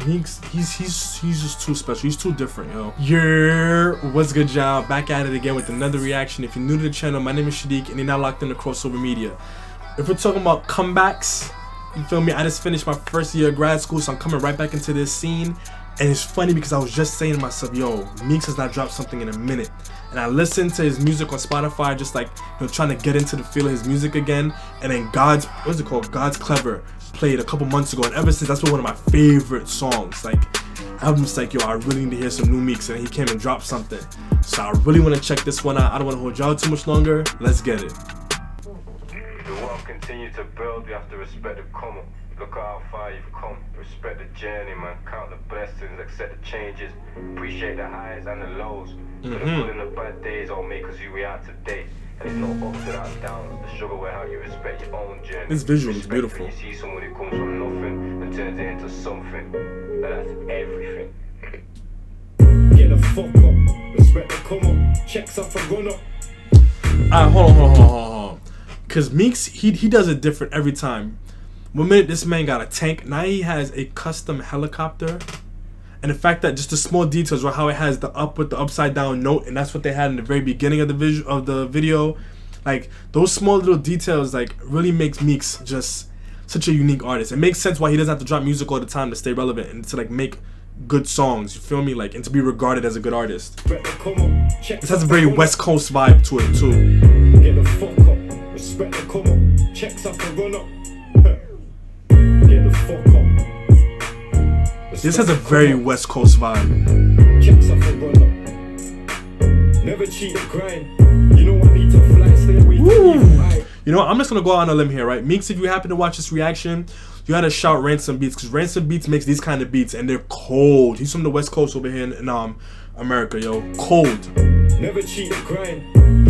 Meekz, he's just too special. He's too different, yo. What's good, y'all? Back at it again with another reaction. If you're new to the channel, my name is Shadiq, and you're now locked into Krxovr Media. If we're talking about comebacks, you feel me? I just finished my first year of grad school, so I'm coming right back into this scene. And it's funny because I was just saying to myself, yo, Meekz has not dropped something in a minute. And I listened to his music on Spotify, just like, you know, trying to get into the feel of his music again. And then God's Krxovr played a couple months ago, and ever since, that's been one of my favorite songs. Like, I'm just like, yo, I really need to hear some new Meekz, and he came and dropped something. So I really want to check this one out. I don't want to hold y'all too much longer. Let's get it. The world continue to build, you have to respect the come up. Look at how far you've come. Respect the journey, man. Count the blessings, accept the changes. Appreciate the highs and the lows. So the good and the bad days all make us who we are today. And it's no ups without downs. The struggle where how you respect your own journey. This visual is beautiful. When you see someone who comes from nothing and turns it into something, that's everything. Get the fuck up. Respect the come up. Checks off and run up. Hold on. Cause Meekz, he does it different every time. One minute this man got a tank, now he has a custom helicopter. And the fact that just the small details, right, how it has the up with the upside down note, and that's what they had in the very beginning of the video. Like, those small little details like really makes Meekz just such a unique artist. It makes sense why he doesn't have to drop music all the time to stay relevant and to like make good songs, you feel me? Like, and to be regarded as a good artist. This has a very West Coast vibe to it too. Get the fuck up, respect the come up, checks up and run up. Get the fuck up. This has a very West Coast vibe. Checks up and run up. Never cheat the grind. You know I need to fly, stay away from evil eye. You know what? I'm just gonna go out on a limb here, right? Meekz, if you happen to watch this reaction, you gotta shout Ransom Beats, because Ransom Beats makes these kind of beats and they're cold. He's from the West Coast over here in America, yo. Cold. Never cheat the grind.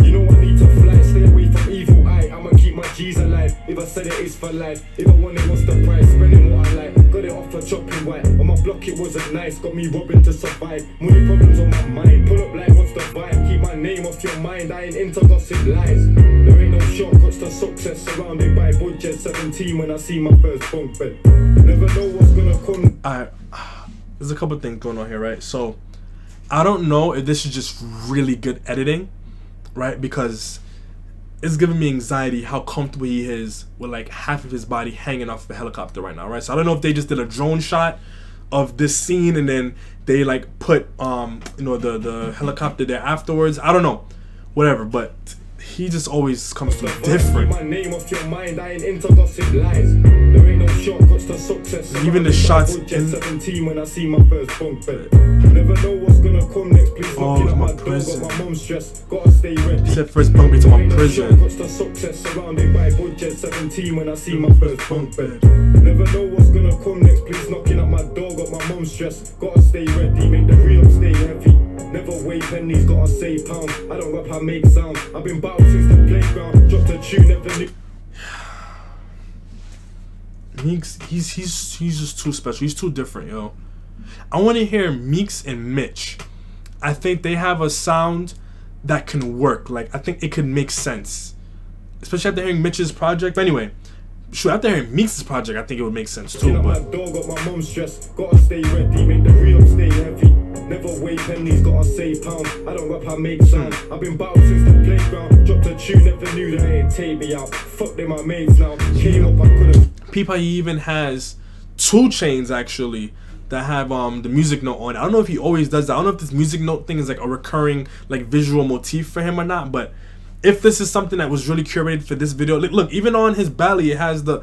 You know I need to fly, stay away from evil eye. I'ma keep my G's alive. If I said it, it's for life. If I want it, what's the price? Spending what I like. Got it off for chopping white. On my block it wasn't nice. Got me robbing to survive. Money problems on my mind. Pull up like what's the vibe? Keep my name off your mind. I ain't into gossip lies. There ain't no shortcuts to success. Surrounded by budget. 17 when I see my first bunk bed. Never know what's gonna come. Alright, there's a couple things going on here, right? So I don't know if this is just really good editing, right? Because it's giving me anxiety how comfortable he is with like half of his body hanging off the helicopter right now, right? So I don't know if they just did a drone shot of this scene and then they like put you know, the helicopter there afterwards. I don't know, whatever, but he just always comes through different. My name off your mind, I ain't into gossip lies. There ain't no shortcuts to success. Even the shots in 17 when I see my first bunk bed. Never know what's gonna come next. Please knocking at my door, got my mom stressed. Gotta stay ready. He said first bunk bed to my prison. Shortcuts to success. Surrounded by budget. 17 when I see my first bunk bed. Never know what's gonna come next. Please knocking at my door, got my mom stressed. Gotta stay ready. Make the real stay heavy. Never weigh pennies, gotta save pounds. I don't rap, I make sounds. I've been battled since the playground. Dropped a tune, never knew. Meekz, he's just too special. He's too different, yo. I want to hear Meekz and Mitch. I think they have a sound that can work. Like, I think it could make sense, especially after hearing Mitch's project. But anyway, sure, after hearing Meek's project, I think it would make sense too. But my door, got my mom stressed. Gotta stay ready, make the real stay heavy. Never weigh pennies, gotta save pounds. I don't rap, I make sounds. I've been battled since the playground. Dropped a tune, never knew that they'd take me out. Fuck them, my mates now. Came up, I couldn't. Peep how he even has 2 chains actually that have the music note on it. I don't know if he always does that. I don't know if this music note thing is like a recurring like visual motif for him or not, but if this is something that was really curated for this video, look, even on his belly it has the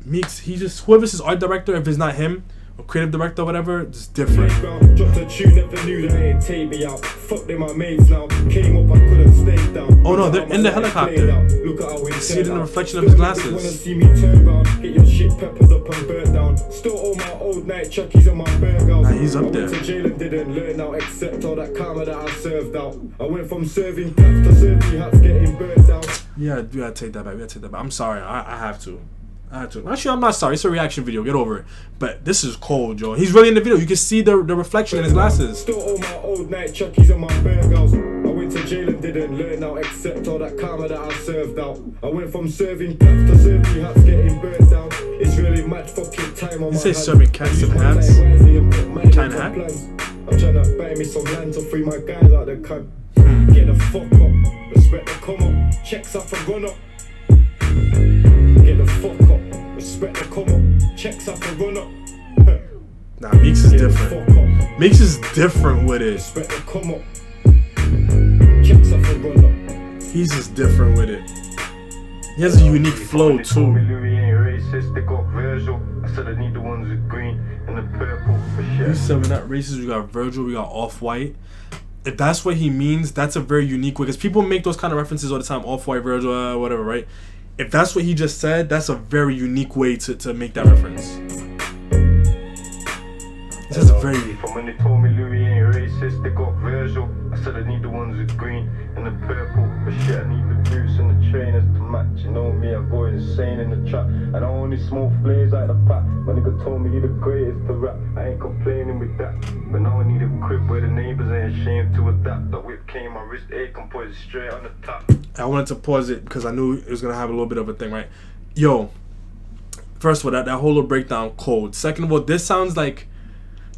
Meekz. He just, whoever's his art director, if it's not him or creative director or whatever, it's different. Dropped a tune, never knew that they'd take me out. Fuck them, my mates now. Came up, I couldn't stay down. Oh no, they're in the helicopter. Look at how we see it in the reflection of his glasses. Wanna see me turn round, get your shit peppered up and burnt down. Still all my old night chuckies and my burgers. Nah, he's up there. I went to jail and didn't learn out, except all that karma that I served out. I went from serving cats to serving hats, getting burnt out. Yeah, we gotta take that back. We gotta take that back. I'm sorry. I have to. Actually, I'm not sorry. It's a reaction video. Get over it. But this is cold, yo. He's really in the video. You can see the reflection in his glasses. Still all my old night chuckies and my burgers. I went to jail and didn't learn out, except all that karma that I served out. I went from serving cats to serving hats, getting burnt down. It's really mad fucking time on You my say hands. serving cats and hats? Kinda hat? I'm trying to buy me some land to free my guys out the cunt. Get the fuck up, respect the come up, checks up and run up. Get the fuck up, respect the come up, checks up and run up. Nah, Meekz is different. Meekz is different with it. Respect the come up, checks up and run up. He's just different with it. He has a unique flow too. Louis ain't racist, they got Virgil. I said I need the ones with green and the purple for You shit. said we're not racist. We got Virgil. We got Off-White. If that's what he means, that's a very unique way. Because people make those kind of references all the time. Off-White, Virgil, whatever, right? If that's what he just said, that's a very unique way to make that reference. It's just a very... From when they told me Louis ain't racist, they got Virgil. I said I need the ones with green and the purple for shit. I need the boots and the trainers to match. You know me, I go insane in the trap. And I only smoke flares out the pack. My nigga told me you the greatest to rap. I ain't complaining with that. But now I need a crib where the neighbors ain't ashamed to adapt. The whip came, my wrist ache and put it straight on the top. I wanted to pause it because I knew it was going to have a little bit of a thing, right? Yo, first of all, that whole little breakdown, cold. Second of all, this sounds like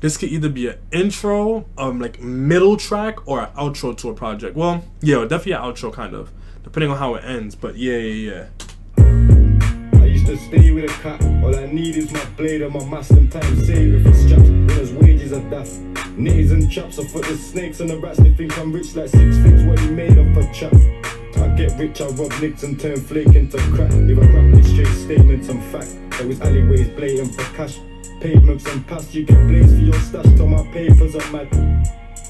this could either be an intro, like middle track, or an outro to a project. Well, yeah, definitely an outro, kind of, depending on how it ends. But yeah. I used to stay with a cat. All I need is my blade and my mask and time saving for straps. Winners' wages are daft. Knitters and chaps. I put the snakes and the rats. They think I'm rich like 6 figs. What he made off a chap. I get rich, I rob nicks and turn flake into crack. If I rap with straight statements and fact. There was alleyways blatant for cash. Pavements and past, you get blazed for your stash till my papers are mad.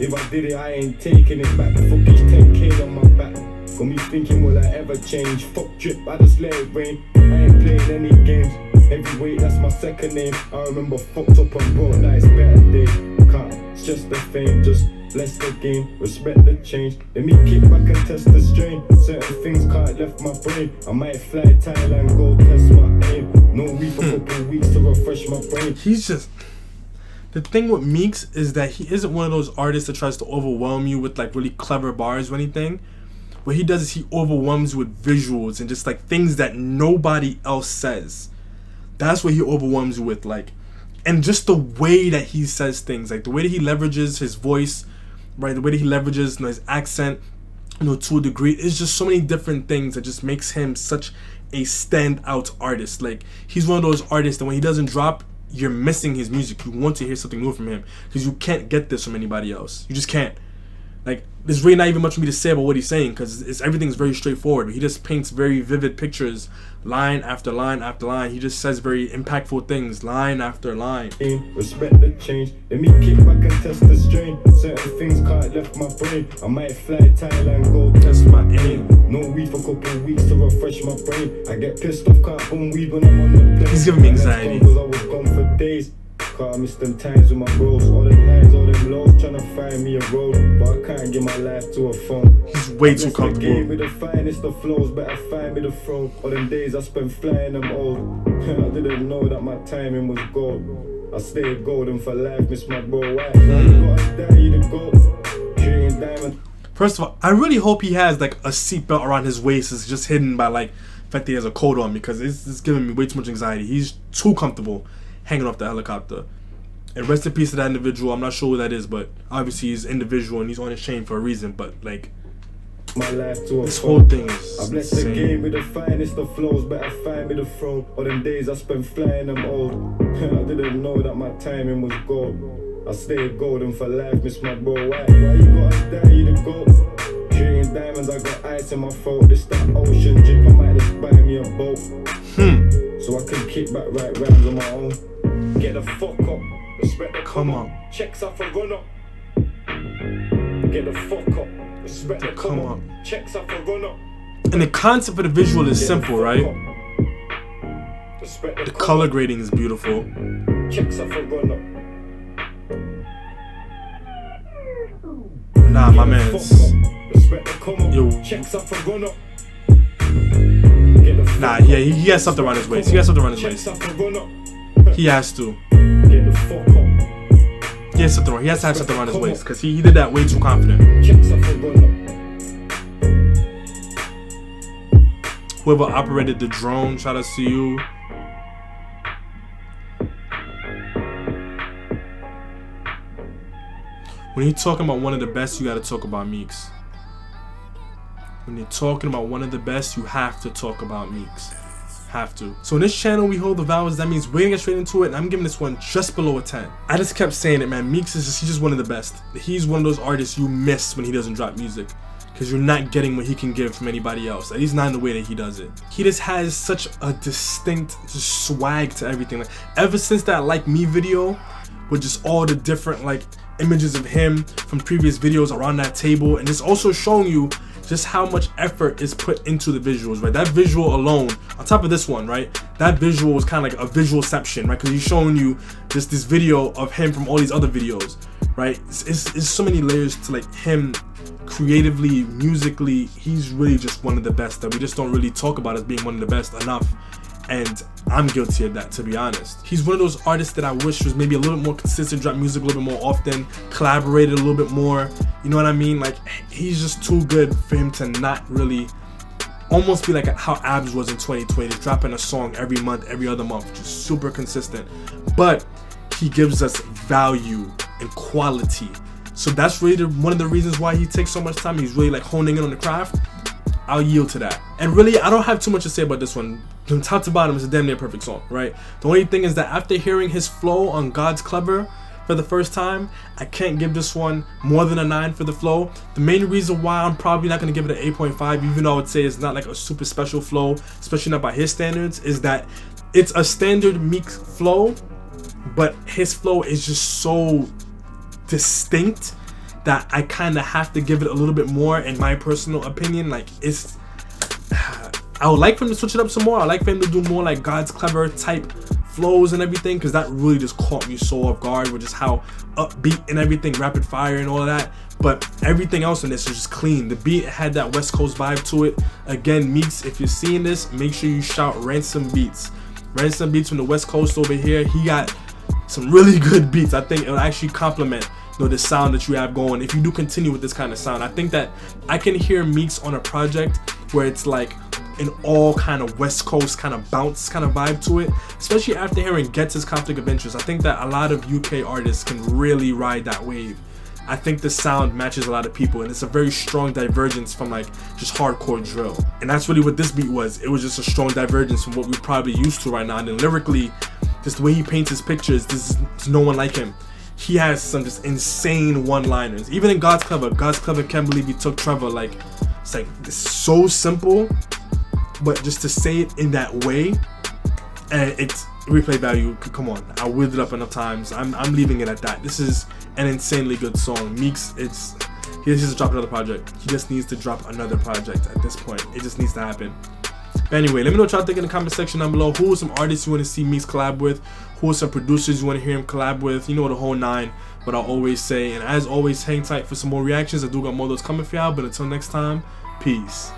If I did it, I ain't taking it back. Fuck each 10k on my back. Got me thinking, will I ever change? Fuck drip, I just let it rain. I ain't playing any games. Heavyweight, that's my second name. I remember fucked up and broke, now it's better day. Can't, it's just the fame, just bless the game, respect the change. Let me kick back and test the strain. Certain things can't left my brain. I might fly Thailand, go test my aim. No weed for a couple weeks to refresh my brain. He's just... The thing with Meekz is that he isn't one of those artists that tries to overwhelm you with like really clever bars or anything. What he does is he overwhelms you with visuals and just like things that nobody else says. That's what he overwhelms you with, like, and just the way that he says things, like the way that he leverages his voice, right? The way that he leverages, you know, his accent, you know, to a degree. It's just so many different things that just makes him such a standout artist. Like, he's one of those artists that when he doesn't drop, you're missing his music. You want to hear something new from him because you can't get this from anybody else. You just can't. Like, there's really not even much for me to say about what he's saying because everything's very straightforward. He just paints very vivid pictures, line after line after line. He just says very impactful things, line after line. Respect the change. Let me kick back and test the strain. Certain things can't left my brain. I might fly Thailand, go test my aim. No weed for a couple weeks to refresh my brain. I get pissed off, can't bum weed when I'm on the plane. He's giving me anxiety. Cause I was gone for days. Cause I missed them times with my bros. All them highs, all them lows, tryna find me a road. But I can't give my life to a phone. He's way too comfortable. Game with the finest of flows, better find me the throne. All them days I spent flying, I'm old. I didn't know that my timing was gold. I stayed golden for life, miss my bro. Why? You gotta die, you the gold. Creating diamond. First of all, I really hope he has like a seatbelt around his waist. It's just hidden by like the fact that he has a coat on, because it's giving me way too much anxiety. He's too comfortable hanging off the helicopter. And rest in peace to that individual. I'm not sure who that is, but obviously he's individual and he's on his chain for a reason. But like, my life to a this whole thing is I bless the game with the finest of flows, better find me the throne. All them days I spent flying, I'm old. I didn't know that my timing was gold. I stayed golden for life, miss my bro. Why you gotta die, you the gold? Creating diamonds, I got ice in my throat. This that ocean drip, I might just buy me a boat. So I can kick back right rounds on my own. Get the fuck up, respect the come up. Checks up and run up. Get the fuck up, respect the come up. Checks up and run up. And the concept of the visual is simple, right? The color grading is beautiful. Checks up and run up. Nah, my man's. Yo. Checks up and run up. Nah, yeah, he has something around his waist. He has something around his waist. He has to. He has something. He has to have something around his waist because he did that way too confident. Whoever operated the drone, shout out to you. When you're talking about one of the best, you gotta talk about Meekz. When you're talking about one of the best, you have to talk about Meekz. Have to. So in this channel, we hold the vowels. That means we're gonna get straight into it, and I'm giving this one just below a 10. I just kept saying it, man. Meekz is he's just one of the best. He's one of those artists you miss when he doesn't drop music, because you're not getting what he can give from anybody else. At least not in the way that he does it. He just has such a distinct just swag to everything. Like ever since that Like Me video, with just all the different like images of him from previous videos around that table, and it's also showing you just how much effort is put into the visuals, right? That visual alone, on top of this one, right? That visual was kind of like a visualception, right? Because he's showing you just this video of him from all these other videos, right? It's so many layers to like him creatively, musically. He's really just one of the best that we just don't really talk about as being one of the best enough. And I'm guilty of that, to be honest. He's one of those artists that I wish was maybe a little bit more consistent, drop music a little bit more often, collaborated a little bit more. You know what I mean? Like, he's just too good for him to not really almost be like how Abs was in 2020, just dropping a song every month, every other month, just super consistent. But he gives us value and quality. So that's really one of the reasons why he takes so much time. He's really like honing in on the craft. I'll yield to that. And really, I don't have too much to say about this one. From top to bottom, it's a damn near perfect song, right? The only thing is that after hearing his flow on Krxovr for the first time, I can't give this one more than a 9 for the flow. The main reason why I'm probably not going to give it an 8.5, even though I would say it's not like a super special flow, especially not by his standards, is that it's a standard Meekz flow, but his flow is just so distinct that I kind of have to give it a little bit more, in my personal opinion. Like, it's I would like for him to switch it up some more. I like for him to do more like Krxovr type flows and everything, because that really just caught me so off guard with just how upbeat and everything, rapid fire and all of that. But everything else in this is just clean. The beat had that West Coast vibe to it. Again, Meekz, if you're seeing this, make sure you shout Ransom Beats. Ransom Beats from the West Coast over here. He got some really good beats. I think it'll actually complement the sound that you have going if you do continue with this kind of sound. I think that I can hear Meekz on a project where it's like an all kind of West Coast kind of bounce kind of vibe to it, especially after hearing Gets His Conflict of Interest. I think that a lot of UK artists can really ride that wave. I think the sound matches a lot of people, and it's a very strong divergence from like just hardcore drill. And that's really what this beat was. It was just a strong divergence from what we're probably used to right now. And then lyrically, just the way he paints his pictures, there's no one like him. He has some just insane one-liners. Even in Krxovr, can't believe he took Trevor. Like, it's so simple, but just to say it in that way, and it's replay value. Come on, I whipped it up enough times. I'm leaving it at that. This is an insanely good song. Meekz, he just needs to drop another project. He just needs to drop another project at this point. It just needs to happen. But anyway, let me know what y'all think in the comment section down below. Who are some artists you want to see Meekz collab with? Who are some producers you want to hear him collab with? You know the whole 9, but I'll always say. And as always, hang tight for some more reactions. I do got more of those coming for y'all. But until next time, peace.